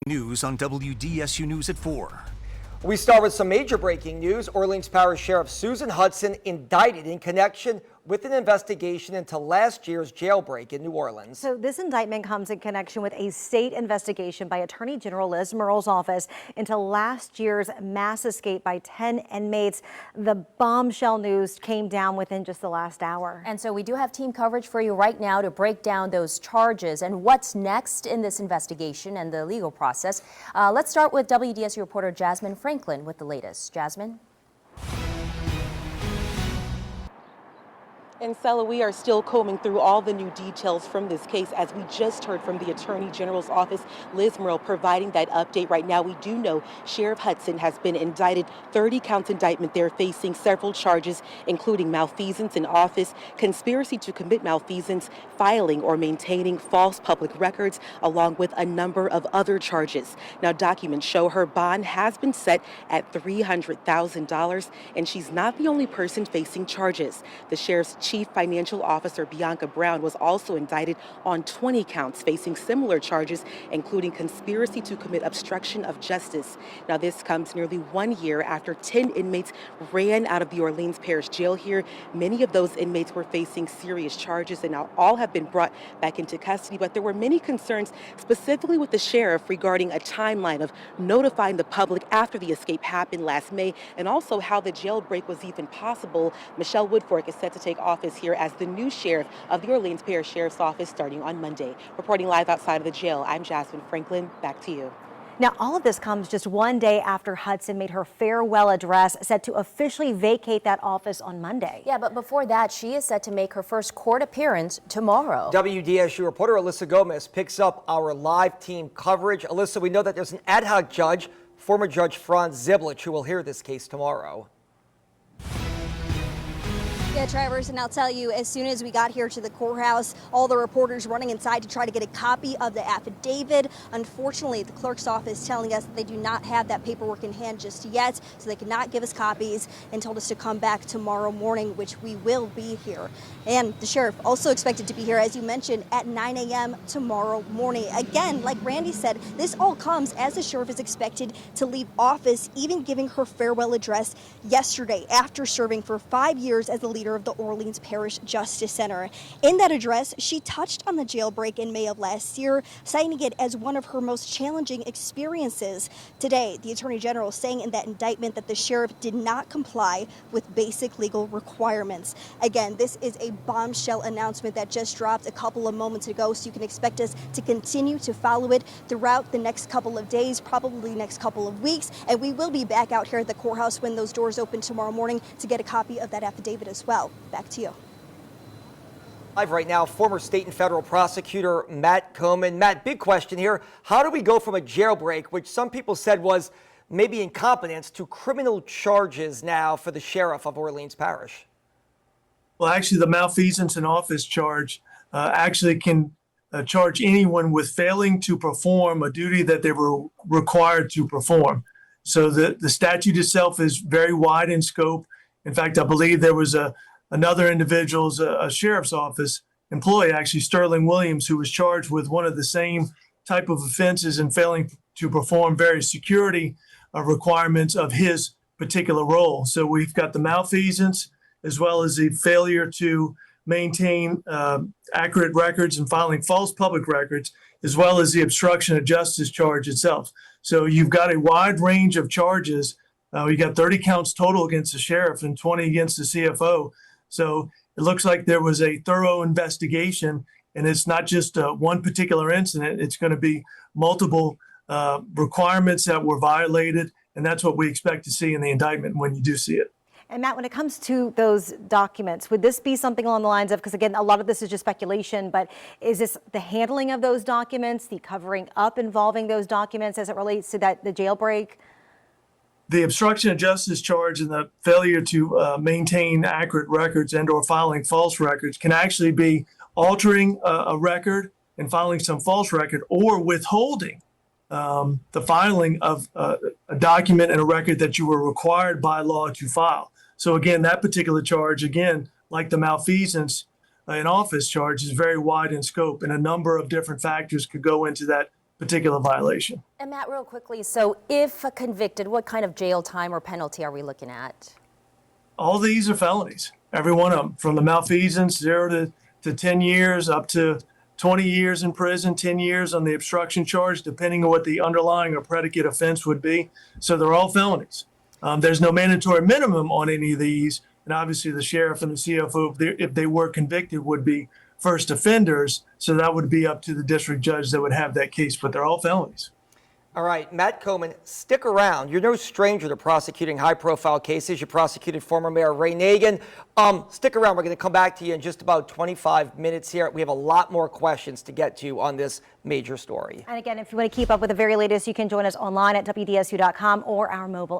News on WDSU News at 4. We start with some major breaking news. Orleans Parish Sheriff Susan Hutson indicted in connection with an investigation into last year's jailbreak in New Orleans. So this indictment comes in connection with a state investigation by Attorney General Liz Murrell's office into last year's mass escape by 10 inmates. The bombshell news came down within just the last hour. And so we do have team coverage for you right now to break down those charges and what's next in this investigation and the legal process. Let's start with WDSU reporter Jasmine Franklin with the latest. Jasmine? And Stella, we are still combing through all the new details from this case as we just heard from the Attorney General's office, Liz Murrell, providing that update right now. We do know Sheriff Hutson has been indicted, 30 counts indictment. They're facing several charges, including malfeasance in office, conspiracy to commit malfeasance, filing or maintaining false public records, along with a number of other charges. Now, documents show her bond has been set at $300,000, and she's not the only person facing charges. The sheriff's Chief Financial Officer Bianca Brown was also indicted on 20 counts, facing similar charges, including conspiracy to commit obstruction of justice. Now, this comes nearly 1 year after 10 inmates ran out of the Orleans Parish Jail here. Many of those inmates were facing serious charges and now all have been brought back into custody. But there were many concerns, specifically with the sheriff, regarding a timeline of notifying the public after the escape happened last May, and also how the jailbreak was even possible. Michelle Woodfork is set to take office here as the new sheriff of the Orleans Parish Sheriff's Office starting on Monday. Reporting live outside of the jail, I'm Jasmine Franklin. Back to you. Now, all of this comes just one day after Hutson made her farewell address, set to officially vacate that office on Monday. Yeah, but before that, she is set to make her first court appearance tomorrow. WDSU reporter Alyssa Gomez picks up our live team coverage. Alyssa, we know that there's an ad hoc judge, former Judge Franz Ziblich, who will hear this case tomorrow. Yeah, Travers, and I'll tell you, as soon as we got here to the courthouse, all the reporters running inside to try to get a copy of the affidavit. Unfortunately, the clerk's office telling us that they do not have that paperwork in hand just yet, so they cannot give us copies, and told us to come back tomorrow morning, which we will be here. And the sheriff also expected to be here, as you mentioned, at 9 a.m. tomorrow morning. Again, like Randy said, this all comes as the sheriff is expected to leave office, even giving her farewell address yesterday after serving for 5 years as the leader of the Orleans Parish Justice Center. In that address, she touched on the jailbreak in May of last year, citing it as one of her most challenging experiences. Today, the Attorney General saying in that indictment that the sheriff did not comply with basic legal requirements. Again, this is a bombshell announcement that just dropped a couple of moments ago, so you can expect us to continue to follow it throughout the next couple of days, probably next couple of weeks, and we will be back out here at the courthouse when those doors open tomorrow morning to get a copy of that affidavit as well. Back to you. Live right now, former state and federal prosecutor Matt Coman. Matt, big question here. How do we go from a jailbreak, which some people said was maybe incompetence, to criminal charges now for the sheriff of Orleans Parish? Well, actually, the malfeasance in office charge actually can charge anyone with failing to perform a duty that they were required to perform. So the statute itself is very wide in scope. In fact, I believe there was another individual's, a sheriff's office employee, actually Sterling Williams, who was charged with one of the same type of offenses and failing to perform various security requirements of his particular role. So we've got the malfeasance as well as the failure to maintain accurate records and filing false public records, as well as the obstruction of justice charge itself. So you've got a wide range of charges. You got 30 counts total against the sheriff and 20 against the CFO. So it looks like there was a thorough investigation, and it's not just one particular incident. It's going to be multiple requirements that were violated, and that's what we expect to see in the indictment when you do see it. And Matt, when it comes to those documents, would this be something along the lines of, because again, a lot of this is just speculation, but is this the handling of those documents, the covering up involving those documents as it relates to the jailbreak? The obstruction of justice charge and the failure to maintain accurate records and or filing false records can actually be altering a record and filing some false record, or withholding the filing of a document and a record that you were required by law to file. So again, that particular charge, again, like the malfeasance in office charge, is very wide in scope, and a number of different factors could go into that particular violation. And Matt, real quickly, so if convicted, what kind of jail time or penalty are we looking at? All these are felonies, every one of them, from the malfeasance 0 to 10 years up to 20 years in prison, 10 years on the obstruction charge, depending on what the underlying or predicate offense would be. So they're all felonies. There's no mandatory minimum on any of these. And obviously the sheriff and the CFO, if they were convicted, would be first offenders. So that would be up to the district judge that would have that case, but they're all felonies. All right, Matt Coman, stick around. You're no stranger to prosecuting high-profile cases. You prosecuted former Mayor Ray Nagin. Stick around. We're going to come back to you in just about 25 minutes here. We have a lot more questions to get to on this major story. And again, if you want to keep up with the very latest, you can join us online at WDSU.com or our mobile app.